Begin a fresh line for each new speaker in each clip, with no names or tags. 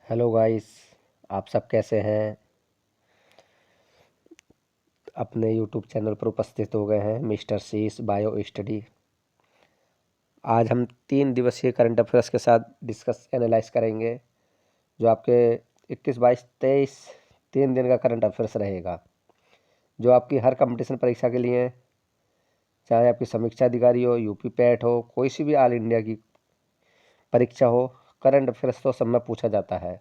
Hello guys. आप सब कैसे हैं? अपने यूट्यूब चैनल पर उपस्थित हो गए हैं मिस्टर शीश बायो स्टडी। आज हम 3 दिवसीय करंट अफेयर्स के साथ डिस्कस एनालाइज करेंगे, जो आपके 21, 22, 23 3 दिन का करंट अफेयर्स रहेगा, जो आपकी हर कंपटीशन परीक्षा के लिए, चाहे आपकी समीक्षा अधिकारी हो, यूपी पैट हो, कोई सी भी ऑल इंडिया की परीक्षा हो, करंट अफेयर्स तो सब में पूछा जाता है।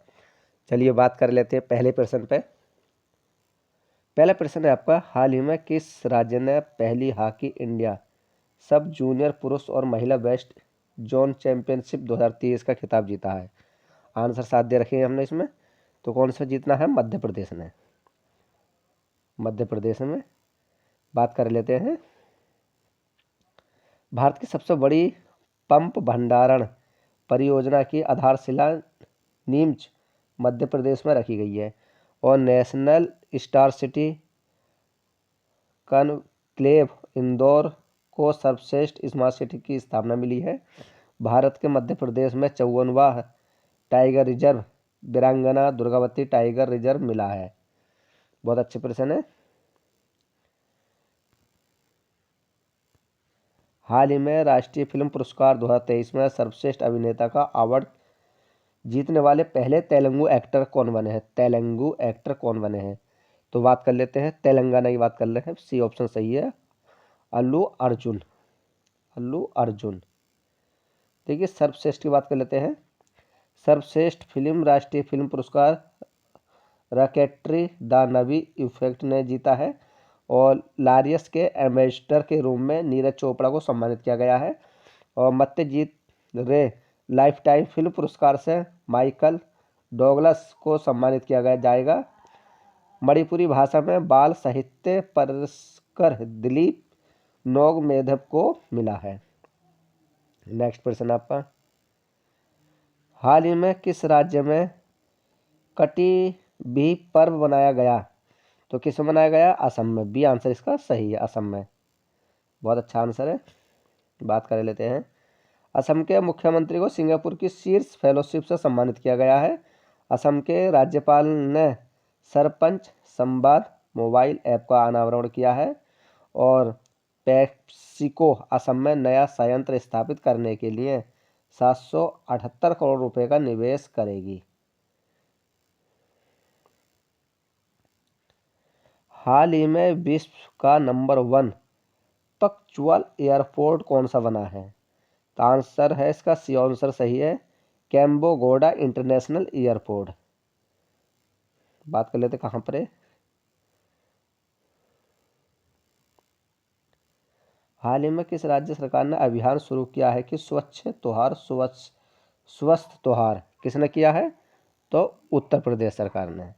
चलिए बात कर लेते हैं पहले प्रश्न पे। पहला प्रश्न है आपका, हाल ही में किस राज्य ने पहली हॉकी इंडिया सब जूनियर पुरुष और महिला वेस्ट जोन चैंपियनशिप 2023 का खिताब जीता है? आंसर साथ दे रखे हैं हमने इसमें। तो कौन सा जीतना है? मध्य प्रदेश ने। मध्य प्रदेश में बात कर लेते हैं। भारत की सबसे बड़ी पंप भंडारण परियोजना की आधारशिला नीमच मध्य प्रदेश में रखी गई है, और national star city conclave Indore को सर्वश्रेष्ठ स्मार्ट सिटी की स्थापना मिली है। भारत के मध्य प्रदेश में 54वां टाइगर रिजर्व वीरांगना दुर्गावती टाइगर रिजर्व मिला है। बहुत अच्छे प्रश्न है। हाल ही में राष्ट्रीय फिल्म पुरस्कार 2023 में सर्वश्रेष्ठ अभिनेता का अवार्ड जीतने वाले पहले तेलुगु एक्टर कौन बने हैं? तेलुगु एक्टर कौन बने हैं? तो बात कर लेते हैं, तेलंगाना की बात कर रहे हैं। सी ऑप्शन सही है, अल्लू अर्जुन। अल्लू अर्जुन। देखिए सर्वश्रेष्ठ की बात कर लेते हैं। सर्वश्रेष्ठ फिल्म राष्ट्रीय फिल्म पुरस्कार रॉकेटरी द नवी इफेक्ट ने जीता है, और लारियस के एम्बेसडर के रूप में नीरज चोपड़ा को सम्मानित किया गया है, और मत्यजीत रे लाइफ टाइम फिल्म पुरस्कार से माइकल डोगलस को सम्मानित किया गया जाएगा। मणिपुरी भाषा में बाल साहित्य पुरस्कार दिलीप नोग मेधव को मिला है। नेक्स्ट प्रश्न आपका, हाल ही में किस राज्य में कटी भी पर्व मनाया गया? तो किस में मनाया गया? असम में। बी आंसर इसका सही है, असम में। बहुत अच्छा आंसर है। बात कर लेते हैं, असम के मुख्यमंत्री को सिंगापुर की शीर्ष फेलोशिप से सम्मानित किया गया है। असम के राज्यपाल ने सरपंच संवाद मोबाइल ऐप का अनावरण किया है, और पेप्सिको असम में नया संयंत्र स्थापित करने के लिए 778 करोड़ रुपए का निवेश करेगी। हाल ही में विश्व का नंबर 1 पंक्चुअल एयरपोर्ट कौन सा बना है? तो आंसर है इसका सी आंसर सही है, कैम्बोगोडा इंटरनेशनल एयरपोर्ट। बात कर लेते कहाँ पर है। हाल ही में किस राज्य सरकार ने अभियान शुरू किया है कि स्वच्छ त्योहार स्वस्थ त्योहार? किसने किया है? तो उत्तर प्रदेश सरकार ने।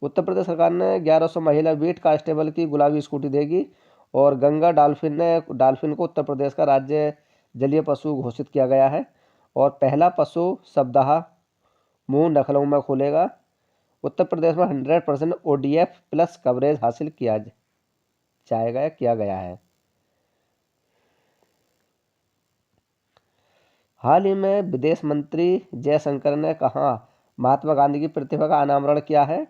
उत्तर प्रदेश सरकार ने 1100 महिला बीट कांस्टेबल की गुलाबी स्कूटी देगी, और गंगा डॉल्फिन को उत्तर प्रदेश का राज्य जलीय पशु घोषित किया गया है, और पहला पशु सप्ताह मुंह लखनऊ में खुलेगा। उत्तर प्रदेश में 100% ODF प्लस कवरेज हासिल किया जाएगा या किया गया है। हाल ही में विदेश मंत्री जयशंकर ने कहा महात्मा गांधी की प्रतिभा का अनावरण किया है?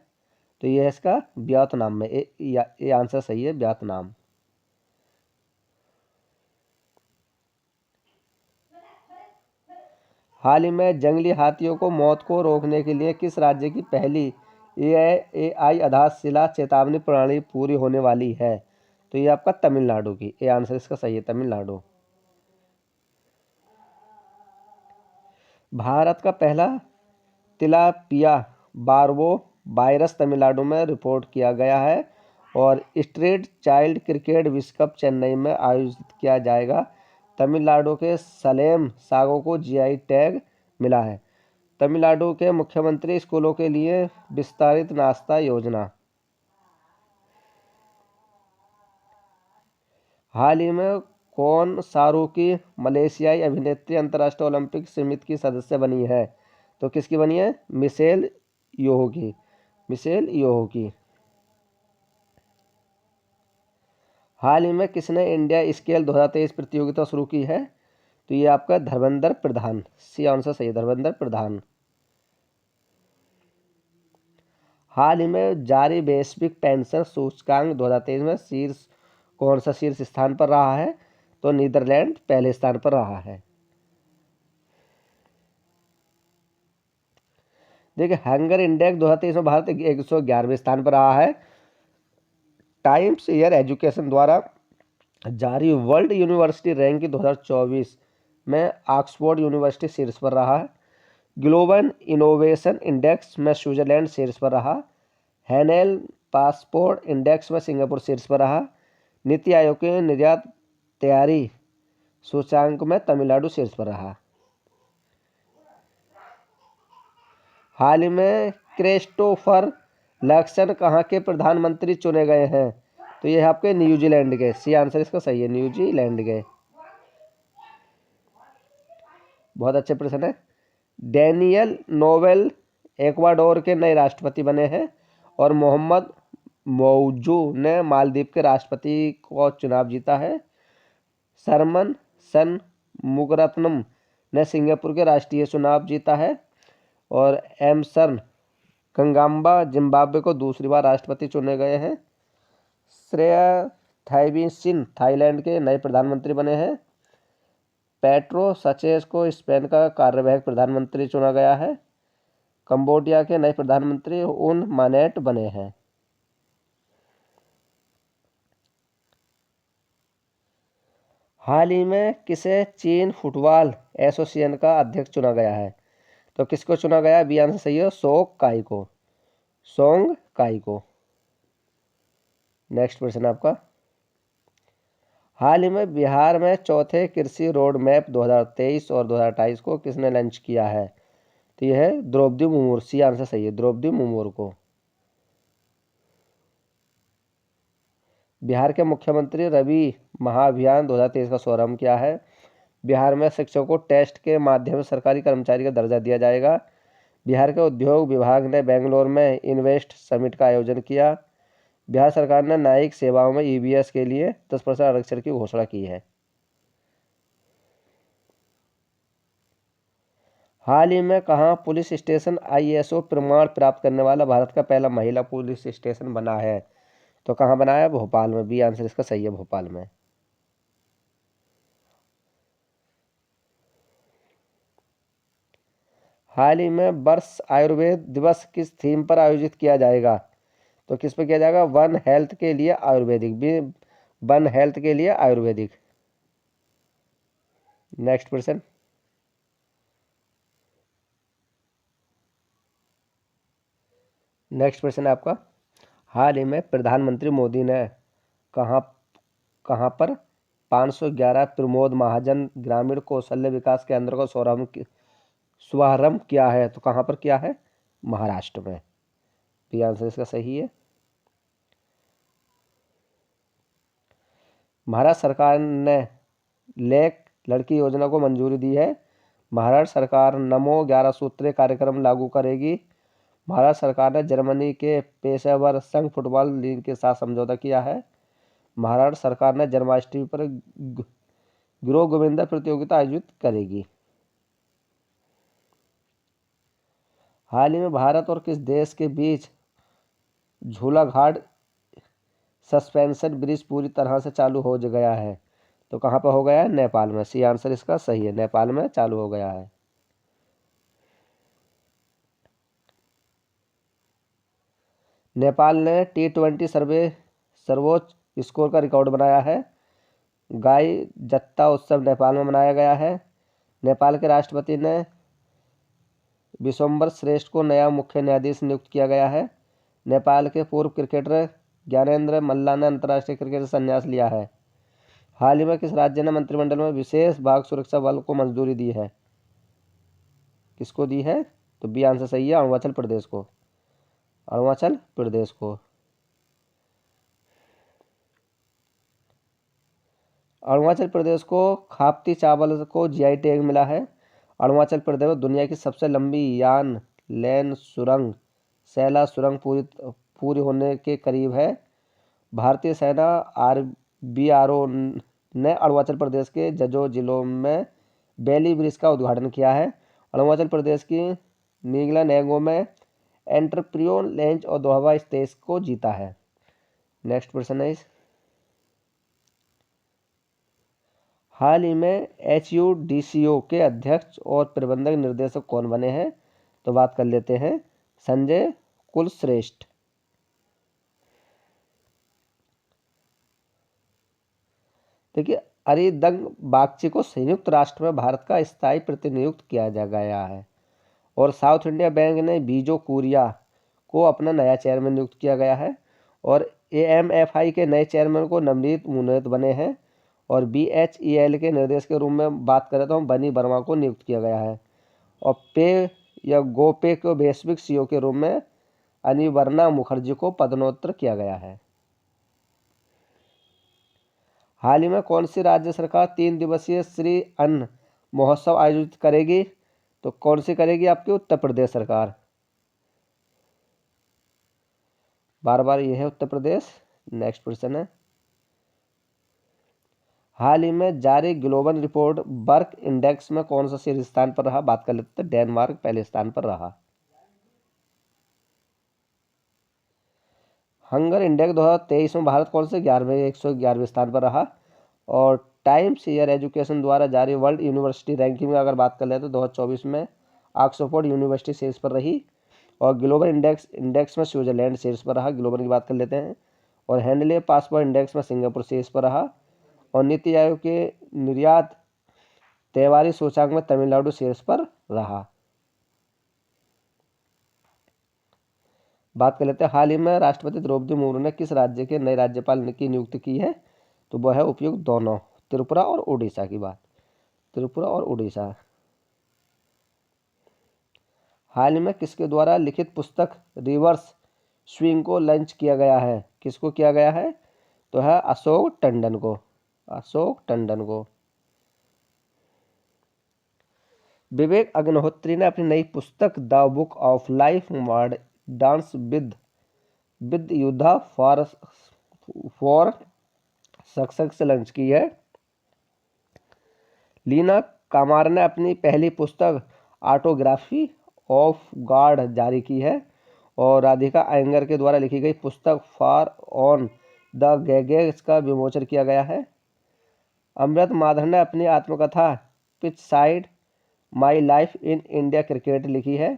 तो यह है इसका वियतनाम में। ये आंसर सही है, वियतनाम। हाल ही में जंगली हाथियों को मौत को रोकने के लिए किस राज्य की पहली AI आधारशिला चेतावनी प्रणाली पूरी होने वाली है? तो ये आपका तमिलनाडु की। ये आंसर इसका सही है, तमिलनाडु। भारत का पहला तिलापिया बार्बो वायरस तमिलनाडु में रिपोर्ट किया गया है, और स्ट्रीट चाइल्ड क्रिकेट विश्व कप चेन्नई में आयोजित किया जाएगा। तमिलनाडु के सलेम सागो को GI टैग मिला है। तमिलनाडु के मुख्यमंत्री स्कूलों के लिए विस्तारित नाश्ता योजना। हाल ही में कौन शाहरुख की मलेशियाई अभिनेत्री अंतर्राष्ट्रीय ओलंपिक समिति की सदस्य बनी है? तो किसकी बनी है? मिशेल योहो की। मिशेल योहो की। हाल ही में किसने इंडिया स्केल 2023 प्रतियोगिता शुरू की है? तो ये आपका धर्मेंद्र प्रधान, सी आंसर सही है, धर्मेंद्र प्रधान। हाल ही में जारी वैश्विक पेंशन सूचकांक 2023 में शीर्ष कौन सा शीर्ष स्थान पर रहा है? तो नीदरलैंड पहले स्थान पर रहा है। देखिए हंगर इंडेक्स 2023 में भारत 111वें स्थान पर रहा है। टाइम्स ईयर एजुकेशन द्वारा जारी वर्ल्ड यूनिवर्सिटी रैंकिंग 2024 में ऑक्सफोर्ड यूनिवर्सिटी शीर्ष पर रहा है। ग्लोबल इनोवेशन इंडेक्स में स्विट्जरलैंड शीर्ष पर रहा। हैनेल पासपोर्ट इंडेक्स में सिंगापुर शीर्ष पर रहा। नीति आयोग के निर्यात तैयारी सूचकांक में तमिलनाडु शीर्ष पर रहा। हाल ही में क्रिस्टोफर लक्सन कहाँ के प्रधानमंत्री चुने गए हैं? तो ये आपके न्यूजीलैंड के, सी आंसर इसका सही है, न्यूजीलैंड के। बहुत अच्छे प्रश्न है। डैनियल नोवेल एक्वाडोर के नए राष्ट्रपति बने हैं और मोहम्मद मौजू ने मालदीव के राष्ट्रपति को चुनाव जीता है। सरमन सन मुगरत्नम ने सिंगापुर के राष्ट्रीय चुनाव जीता है और एमसन कंगाम्बा जिम्बाब्वे को दूसरी बार राष्ट्रपति चुने गए हैं। श्रेया थाइबीसिन थाईलैंड के नए प्रधानमंत्री बने हैं। पेट्रो सचेस को स्पेन का कार्यवाहक प्रधानमंत्री चुना गया है। कंबोडिया के नए प्रधानमंत्री उन मानेट बने हैं। हाल ही में किसे चीन फुटबॉल एसोसिएशन का अध्यक्ष चुना गया है? तो किसको चुना गया? बी आंसर सही है, सोंग काई को, सोंग काई को। नेक्स्ट क्वेश्चन आपका, हाल ही में बिहार में चौथे कृषि रोड मैप 2023 और 2028 को किसने लॉन्च किया है? तो यह है द्रौपदी मुर्मू, सी आंसर सही है, द्रौपदी मुर्मू को। बिहार के मुख्यमंत्री रवि महाअभियान 2023 का शुभारंभ किया है। बिहार में शिक्षकों को टेस्ट के माध्यम से सरकारी कर्मचारी का दर्जा दिया जाएगा। बिहार के उद्योग विभाग ने बेंगलोर में इन्वेस्ट समिट का आयोजन किया। बिहार सरकार ने न्यायिक सेवाओं में ईबीएस के लिए 10% आरक्षण की घोषणा की है। हाल ही में कहाँ पुलिस स्टेशन आईएसओ प्रमाण प्राप्त करने वाला भारत का पहला महिला पुलिस स्टेशन बना है? तो कहाँ बना है? भोपाल में, बी आंसर इसका सही है, भोपाल में। हाल ही में वर्ष आयुर्वेद दिवस किस थीम पर आयोजित किया जाएगा? तो किस पर किया जाएगा? वन हेल्थ के लिए आयुर्वेदिक, भी वन हेल्थ के लिए Ayurvedic. Next question, next question आपका, हाल ही में प्रधानमंत्री मोदी ने कहाँ पर 511 प्रमोद महाजन ग्रामीण कौशल्य विकास केंद्र का शुभारंभ किया है? तो कहाँ पर किया है? महाराष्ट्र में, बी आंसर इसका सही है। महाराष्ट्र सरकार ने लेक लड़की योजना को मंजूरी दी है। महाराष्ट्र सरकार नमो 11 सूत्रीय कार्यक्रम लागू करेगी। महाराष्ट्र सरकार ने जर्मनी के पेशेवर संघ फुटबॉल लीग के साथ समझौता किया है। महाराष्ट्र सरकार ने जन्माष्टमी पर गिरोह गोविंदा प्रतियोगिता आयोजित करेगी। हाल ही में भारत और किस देश के बीच झूलाघाट सस्पेंशन ब्रिज पूरी तरह से चालू हो गया है? तो कहाँ पर हो गया है? नेपाल में, सी आंसर इसका सही है, नेपाल में चालू हो गया है। नेपाल ने T20 सर्वोच्च स्कोर का रिकॉर्ड बनाया है। गाय जत्ता उत्सव नेपाल में मनाया गया है। नेपाल के राष्ट्रपति ने विश्वम्बर श्रेष्ठ को नया मुख्य न्यायाधीश नियुक्त किया गया है। नेपाल के पूर्व क्रिकेटर ज्ञानेंद्र मल्ला ने अंतर्राष्ट्रीय क्रिकेट से संन्यास लिया है। हाल ही में किस राज्य ने मंत्रिमंडल में विशेष बाघ सुरक्षा बल को मंजूरी दी है? किसको दी है? तो बी आंसर सही है, अरुणाचल प्रदेश को, अरुणाचल प्रदेश को। अरुणाचल प्रदेश को खाप्ती चावल को जीआई टैग मिला है। अरुणाचल प्रदेश में दुनिया की सबसे लंबी यान लेन सुरंग सैला सुरंग पूरी होने के करीब है। भारतीय सेना आरबीआरओ ने अरुणाचल प्रदेश के जजो जिलों में बेली ब्रिज का उद्घाटन किया है? अरुणाचल प्रदेश की नीगला नेगो में एंटरप्रिन्योर लॉन्च और 2023 को जीता है। नेक्स्ट क्वेश्चन है हाल ही में HUDCO के अध्यक्ष और प्रबंधक निर्देशक कौन बने हैं? तो बात कर लेते हैं संजय कुलश्रेष्ठ। देखिए अरिदंग बागची को संयुक्त राष्ट्र में भारत का स्थायी प्रतिनियुक्त किया जा गया है। और साउथ इंडिया बैंक ने बीजो कुरिया को अपना नया चेयरमैन नियुक्त किया गया है। और AMFI के नए चेयरमैन को नवनीत मुनोत बने हैं। और BHEL के निर्देश के रूप में बात करें तो बनी वर्मा को नियुक्त किया गया है। और पे या गोपे को वैश्विक CEO के रूप में अनिवर्णा मुखर्जी को पदोन्नत किया गया है। हाल ही में कौन सी राज्य सरकार 3 दिवसीय श्री अन्न महोत्सव आयोजित करेगी? तो कौन सी करेगी? आपकी उत्तर प्रदेश सरकार। बार बार ये है उत्तर प्रदेश। नेक्स्ट क्वेश्चन है हाल ही में जारी ग्लोबल रिपोर्ट वर्क इंडेक्स में कौन सा शीर्ष स्थान पर रहा? बात कर लेते हैं डेनमार्क पहले स्थान पर रहा। हंगर इंडेक्स 2023 में भारत कौन से 111वें स्थान पर रहा? और टाइम्स ईयर एजुकेशन द्वारा जारी वर्ल्ड यूनिवर्सिटी रैंकिंग में अगर बात कर ले तो 2024 में ऑक्सफोर्ड यूनिवर्सिटी शीर्ष पर रही। और ग्लोबल इंडेक्स में स्विट्जरलैंड शीर्ष पर रहा। ग्लोबल की बात कर लेते हैं। और हैंडले पासपोर्ट इंडेक्स में सिंगापुर शीर्ष पर रहा। और नीति आयोग के निर्यात त्योहारी सूचकांक में तमिलनाडु शीर्ष पर रहा। बात कर लेते हैं हाल ही में राष्ट्रपति द्रौपदी मुर्मू ने किस राज्य के नए राज्यपाल की नियुक्ति की है? तो वह है उपयुक्त दोनों, त्रिपुरा और उड़ीसा की बात। त्रिपुरा और उड़ीसा। हाल ही में किसके द्वारा लिखित पुस्तक रिवर्स स्विंग को लॉन्च किया गया है? किसको किया गया है? तो है अशोक टंडन को। अशोक टंडन को। विवेक अग्निहोत्री ने अपनी नई पुस्तक the book of life dance with Yuddha for success launch की है। लीना कामार ने अपनी पहली पुस्तक ऑटोग्राफी ऑफ गॉड जारी की है। और राधिका अयंगर के द्वारा लिखी गई पुस्तक फार ऑन द गैगेस का विमोचन किया गया है। अमृत माधव ने अपनी आत्मकथा pitch side my life in India cricket लिखी है।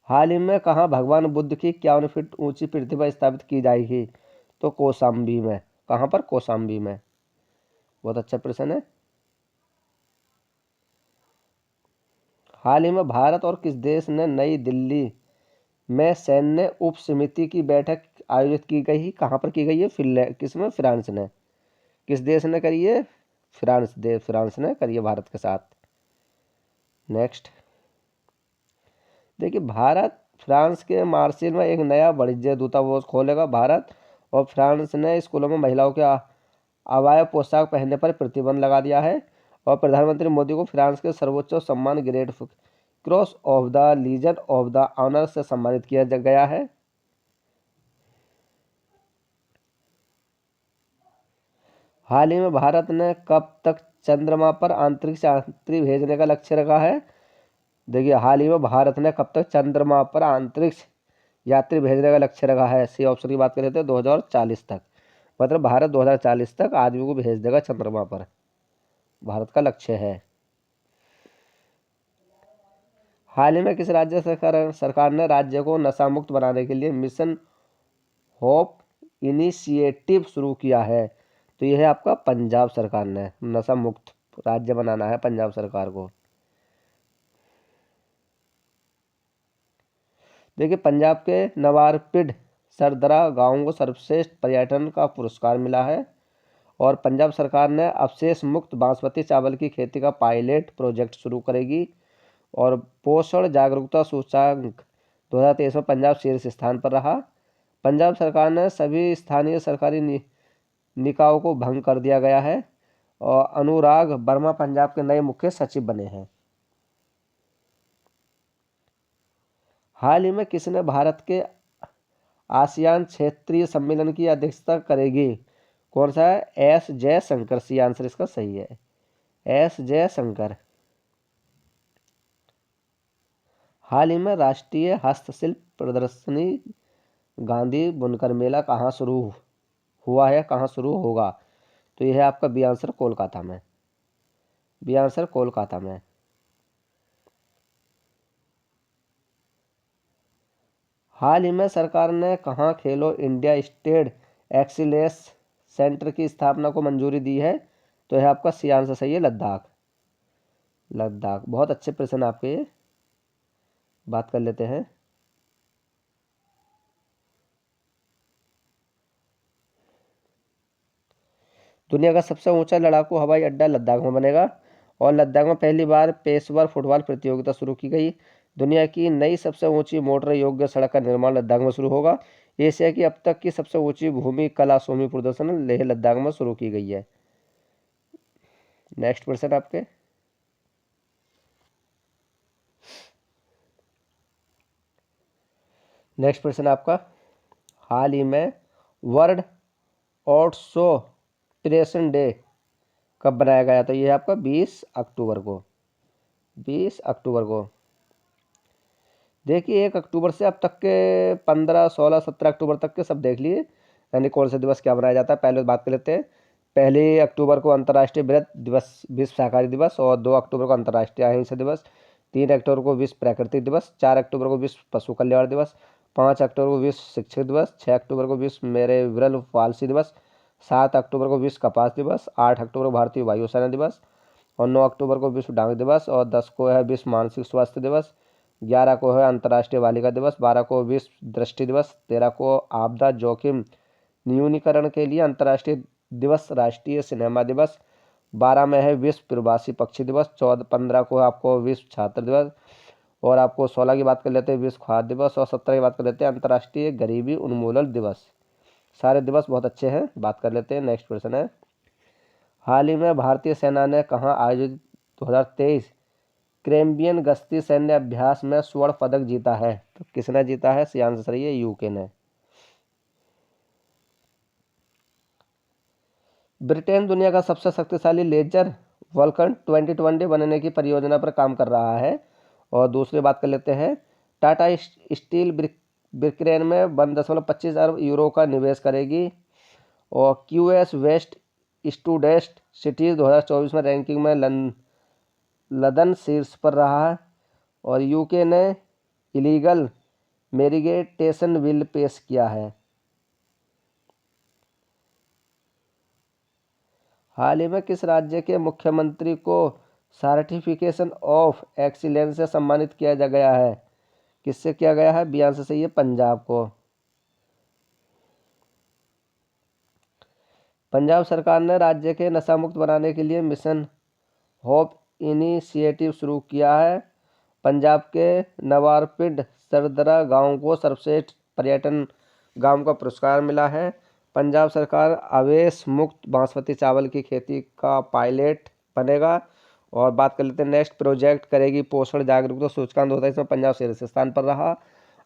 हाल ही में कहाँ भगवान बुद्ध की 51 फीट ऊंची प्रतिमा स्थापित की जाएगी? तो कौशाम्बी में। कहाँ पर? कौशाम्बी में। बहुत अच्छा प्रश्न है। हाल ही में भारत और किस देश ने नई दिल्ली में सैन्य उप समिति की बैठक आयोजित की गई? कहाँ पर की गई है? किसमें? फ्रांस ने। किस देश ने करी है? फ्रांस ने करी है भारत के साथ। नेक्स्ट देखिए भारत फ्रांस के मार्सेल में एक नया वाणिज्य दूतावास खोलेगा। भारत और फ्रांस ने स्कूलों में महिलाओं के अवाय पोशाक पहनने पर प्रतिबंध लगा दिया है। और प्रधानमंत्री मोदी को फ्रांस के सर्वोच्च सम्मान Great Cross of the Legion of the Honour से सम्मानित किया गया है। हाल ही में भारत ने कब तक चंद्रमा पर अंतरिक्ष यात्री भेजने का लक्ष्य रखा है? देखिए हाल ही में भारत ने कब तक चंद्रमा पर अंतरिक्ष यात्री भेजने का लक्ष्य रखा है? सी ऑप्शन की बात कर लेते हैं 2040 तक। मतलब भारत 2040 तक आदमी को भेज देगा चंद्रमा पर, भारत का लक्ष्य है। हाल ही में किस राज्य सरकार ने राज्य को नशा मुक्त बनाने के लिए मिशन होप इनिशिएटिव शुरू किया है? तो यह है आपका पंजाब सरकार ने। नशा मुक्त राज्य बनाना है पंजाब सरकार को। देखिए पंजाब के नवारपिंड सरदरा गांव को सर्वश्रेष्ठ पर्यटन का पुरस्कार मिला है। और पंजाब सरकार ने अवशेष मुक्त बासमती चावल की खेती का पायलट प्रोजेक्ट शुरू करेगी। और पोषण जागरूकता सूचकांक 2023 में पंजाब शीर्ष स्थान पर रहा। पंजाब सरकार ने सभी स्थानीय सरकारी निकायों को भंग कर दिया गया है। और अनुराग वर्मा पंजाब के नए मुख्य सचिव बने हैं। हाल ही में किसने भारत के आसियान क्षेत्रीय सम्मेलन की अध्यक्षता करेगी? कौन सा है? एस जयशंकर, सी आंसर इसका सही है, एस जयशंकर। हाल ही में राष्ट्रीय हस्तशिल्प प्रदर्शनी गांधी बुनकर मेला कहाँ शुरू हुआ है, कहाँ शुरू होगा? तो यह है आपका बी आंसर कोलकाता में, बी आंसर कोलकाता में। हाल ही में सरकार ने कहाँ खेलो इंडिया स्टेट एक्सीलेंस सेंटर की स्थापना को मंजूरी दी है? तो यह आपका सी आंसर सही है, लद्दाख, लद्दाख। बहुत अच्छे प्रश्न आपके ये। बात कर लेते हैं दुनिया का सबसे ऊंचा लड़ाकू हवाई अड्डा लद्दाख में बनेगा, और लद्दाख में पहली बार पेशेवर फुटबॉल प्रतियोगिता शुरू की गई। दुनिया की नई सबसे ऊंची मोटर योग्य सड़क का निर्माण लद्दाख में शुरू होगा। एशिया की अब तक की सबसे ऊंची भूमि कला सोमी प्रदर्शन लेह लद्दाख में शुरू की गई है। नेक्स्ट क्वेश्चन आपके, नेक्स्ट क्वेश्चन आपका, हाल ही में वर्ल्ड ऑटोप्रेशन डे कब बनाया गया? तो ये है आपका 20 अक्टूबर को, 20 अक्टूबर को। देखिए 1 अक्टूबर से अब तक के 15, 16, 17 अक्टूबर तक के सब देख लिए, यानी कौन सा दिवस क्या बनाया जाता है। पहले बात कर लेते हैं। पहले अक्टूबर को अंतर्राष्ट्रीय वृक्ष दिवस, विश्व शाकाहारी दिवस, और 2 अक्टूबर को अंतर्राष्ट्रीय अहिंसा दिवस, 3 अक्टूबर को विश्व प्राकृतिक दिवस, 4 अक्टूबर को विश्व पशु कल्याण दिवस, 5 अक्टूबर को विश्व शिक्षक दिवस, 6 अक्टूबर को विश्व मेरे विरल पालसी दिवस, 7 अक्टूबर को विश्व कपास दिवस, 8 अक्टूबर को भारतीय वायुसेना दिवस, और 9 अक्टूबर को विश्व डाक दिवस, और 10 को है विश्व मानसिक स्वास्थ्य दिवस, 11 को है अंतर्राष्ट्रीय बालिका दिवस, 12 को विश्व दृष्टि दिवस, 13 को आपदा जोखिम न्यूनीकरण के लिए अंतर्राष्ट्रीय दिवस राष्ट्रीय सिनेमा दिवस, 12 में है विश्व प्रवासी पक्षी दिवस, 15 को आपको विश्व छात्र दिवस, और आपको 16 की बात कर लेते हैं विश्व खाद्य दिवस, और 17 की बात कर लेते हैं अंतर्राष्ट्रीय गरीबी उन्मूलन दिवस। सारे दिवस बहुत अच्छे हैं। बात कर लेते हैं, नेक्स्ट क्वेश्चन है, हाल ही में भारतीय सेना ने कहाँ आयोजित 2023 कैरेबियन गश्ती सैन्य अभ्यास में स्वर्ण पदक जीता है? तो किसने जीता है? सी आंसर सही है, यूके ने। ब्रिटेन दुनिया का सबसे शक्तिशाली लेजर वल्कन 2020 बनने की परियोजना पर काम कर रहा है। और दूसरी बात कर लेते हैं, टाटा स्टील ब्रिटेन में 1.25 अरब यूरो का निवेश करेगी। और क्यूएस वेस्ट स्टूडेस्ट सिटीज 2024 में रैंकिंग में लंदन शीर्ष पर रहा है। और यूके ने इलीगल मेडिकेशन बिल पेश किया है। हाल ही में किस राज्य के मुख्यमंत्री को सर्टिफिकेशन ऑफ एक्सीलेंस से सम्मानित किया जा गया है? किससे किया गया है? बी आंसर सही है, पंजाब को। पंजाब सरकार ने राज्य के नशा मुक्त बनाने के लिए मिशन होप इनिशिएटिव शुरू किया है। पंजाब के नवारपिंड सरदरा गांव को सर्वश्रेष्ठ पर्यटन गांव का पुरस्कार मिला है। पंजाब सरकार अवैध मुक्त बासमती चावल की खेती का पायलट बनेगा। और बात कर लेते हैं नेक्स्ट, प्रोजेक्ट करेगी पोषण जागरूकता सूचकांक होता है, इसमें पंजाब शीर्ष स्थान पर रहा।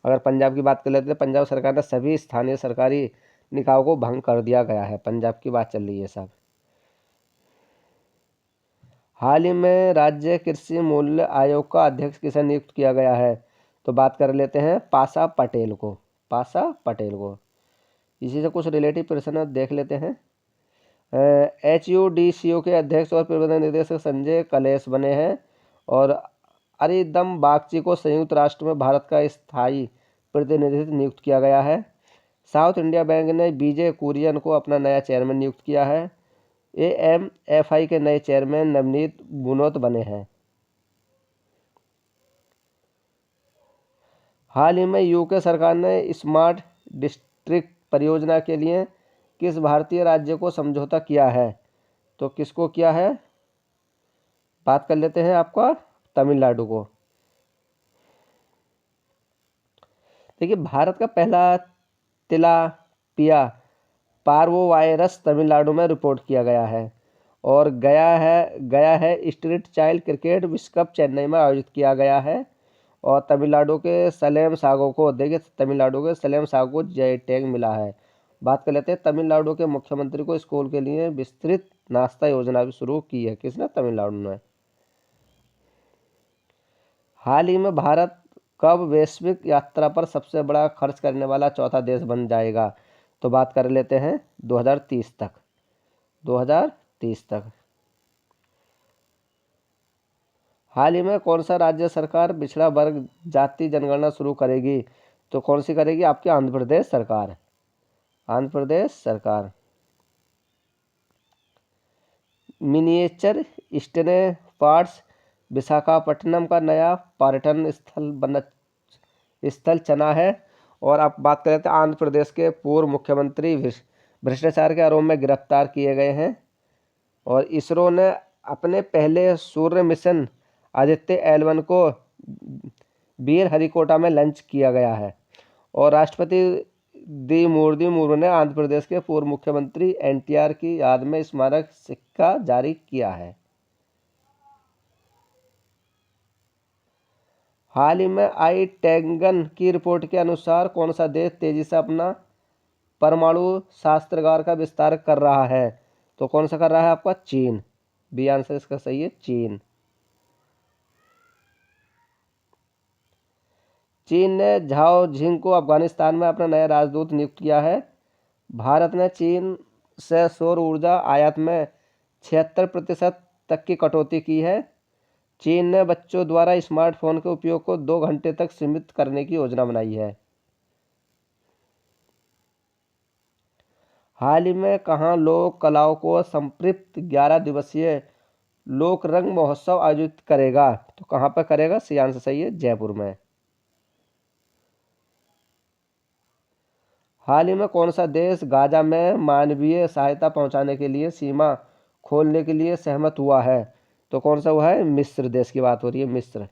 अगर पंजाब की बात कर लेते हैं, पंजाब सरकार ने सभी स्थानीय सरकारी निकायों को भंग कर दिया गया है। पंजाब की बात चल रही है सब। हाल ही में राज्य कृषि मूल्य आयोग का अध्यक्ष किसे नियुक्त किया गया है? तो बात कर लेते हैं पासा पटेल को, पासा पटेल को। इसी से कुछ रिलेटिव प्रश्न देख लेते हैं। HUDCO के अध्यक्ष और प्रबंधन निदेशक संजय कलेश बने हैं। और अरिदम बागची को संयुक्त राष्ट्र में भारत का स्थायी प्रतिनिधित्व नियुक्त किया गया है। साउथ इंडिया बैंक ने बीजे कुरियन को अपना नया चेयरमैन नियुक्त किया है। AMFI के नए चेयरमैन नवनीत बुनोत बने हैं। हाल ही में यूके सरकार ने स्मार्ट डिस्ट्रिक्ट परियोजना के लिए किस भारतीय राज्य को समझौता किया है? तो किसको किया है? बात कर लेते हैं आपका तमिलनाडु को। देखिए भारत का पहला तिलापिया पार्वोवायरस तमिलनाडु में रिपोर्ट किया गया है। और गया है स्ट्रीट चाइल्ड क्रिकेट विश्व कप चेन्नई में आयोजित किया गया है। और तमिलनाडु के सलेम सागो को, देखिए तमिलनाडु के सलेम सागो को जय टैग मिला है। बात कर लेते हैं तमिलनाडु के मुख्यमंत्री को स्कूल के लिए विस्तृत नाश्ता योजना भी शुरू की है। किसने? तमिलनाडु ने। हाल ही में भारत कब वैश्विक यात्रा पर सबसे बड़ा खर्च करने वाला चौथा देश बन जाएगा? तो बात कर लेते हैं 2030 तक। 2030 तक। हाल ही में कौन सा राज्य सरकार पिछड़ा वर्ग जाति जनगणना शुरू करेगी? तो कौन सी करेगी? आपकी आंध्र प्रदेश सरकार। आंध्र प्रदेश सरकार। मिनिएचर स्टेने पार्ट्स विशाखापट्टनम का नया पर्यटन स्थल चना है। और आप बात करें तो आंध्र प्रदेश के पूर्व मुख्यमंत्री भ्रष्टाचार के आरोप में गिरफ्तार किए गए हैं। और इसरो ने अपने पहले सूर्य मिशन आदित्य L1 को बीरहरिकोटा में लॉन्च किया गया है। और राष्ट्रपति द्रौपदी मुर्मू ने आंध्र प्रदेश के पूर्व मुख्यमंत्री NTR की याद में स्मारक सिक्का जारी किया है। हाल ही में आई टेंगन की रिपोर्ट के अनुसार कौन सा देश तेजी से अपना परमाणु शस्त्रागार का विस्तार कर रहा है? तो कौन सा कर रहा है? आपका चीन। बी आंसर इसका सही है, चीन। चीन ने झाओ झिंग को अफगानिस्तान में अपना नया राजदूत नियुक्त किया है। भारत ने चीन से सौर ऊर्जा आयात में 76% तक की कटौती की है। चीन ने बच्चों द्वारा स्मार्टफोन के उपयोग को 2 घंटे तक सीमित करने की योजना बनाई है। हाल ही में कहाँ लोक कलाओं को संतृप्त 11 दिवसीय लोक रंग महोत्सव आयोजित करेगा? तो कहाँ पर करेगा? सी आंसर सही है, जयपुर में। हाल ही में कौन सा देश गाजा में मानवीय सहायता पहुंचाने के लिए सीमा खोलने के लिए सहमत हुआ है? तो कौन सा हुआ है? मिस्र देश की बात हो रही है, मिस्र।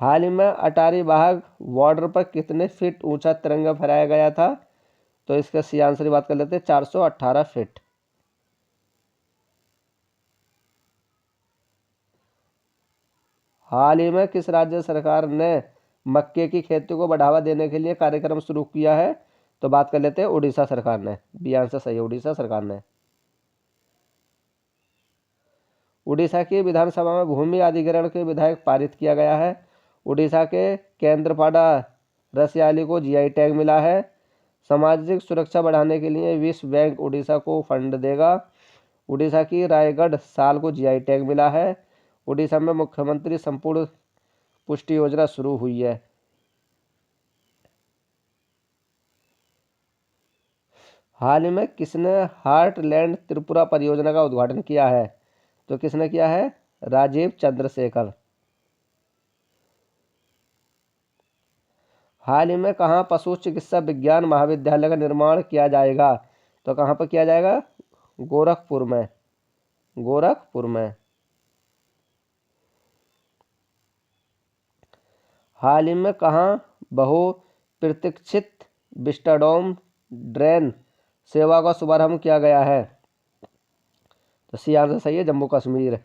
हाल ही में अटारी वाघ बॉर्डर पर कितने फीट ऊंचा तिरंगा फहराया गया था? तो इसका सी आंसर की बात कर लेते हैं, 418 फीट। हाल ही में किस राज्य सरकार ने मक्के की खेती को बढ़ावा देने के लिए कार्यक्रम शुरू किया है? तो बात कर लेते हैं उड़ीसा सरकार ने। बी आंसर सही है, उड़ीसा सरकार ने। उड़ीसा की विधानसभा में भूमि अधिग्रहण के विधेयक पारित किया गया है। उड़ीसा के केंद्रपाड़ा रसियाली को GI टैग मिला है। सामाजिक सुरक्षा बढ़ाने के लिए विश्व बैंक उड़ीसा को फंड देगा। उड़ीसा की रायगढ़ साल को GI टैग मिला है। उड़ीसा में मुख्यमंत्री संपूर्ण पुष्टि योजना शुरू हुई है। हाल ही में किसने हार्टलैंड त्रिपुरा परियोजना का उद्घाटन किया है? तो किसने किया है? राजीव चंद्रशेखर। हाल ही में कहाँ पशु चिकित्सा विज्ञान महाविद्यालय का निर्माण किया जाएगा? तो कहाँ पर किया जाएगा? गोरखपुर में। गोरखपुर में। हाल ही में कहाँ बहुप्रतीक्षित विस्टाडोम ड्रेन सेवा का शुभारंभ किया गया है? तो सी आंसर सही है, जम्मू कश्मीर।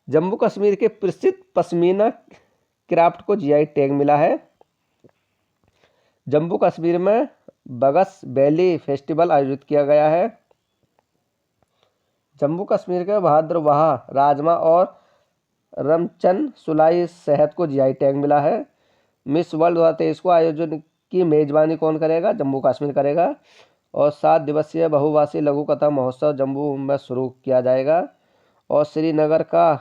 जम्मू कश्मीर के प्रसिद्ध पश्मीना क्राफ्ट को GI टैग मिला है। जम्मू कश्मीर में बगस वैली फेस्टिवल आयोजित किया गया है। जम्मू कश्मीर के भाद्रवाह राजमा और रमचन सुलाई शहद को GI टैग मिला है। मिस वर्ल्ड 2023 को आयोजन की मेजबानी कौन करेगा? जम्मू कश्मीर करेगा। और 7 दिवसीय बहुभाषी लघु कथा महोत्सव जम्मू में शुरू किया जाएगा। और श्रीनगर का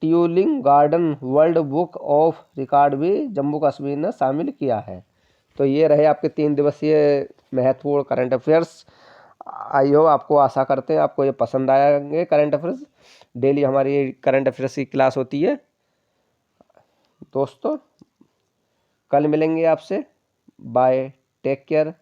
tulip garden World Book of Record भी जम्मू कश्मीर ने शामिल किया है। तो ये रहे आपके 3 दिवसीय महत्वपूर्ण करंट अफेयर्स। आई हो आपको, आशा करते हैं आपको ये पसंद आएंगे करंट अफेयर्स। डेली हमारी करंट अफेयर्स की क्लास होती है। दोस्तों कल मिलेंगे आपसे। Bye, take care.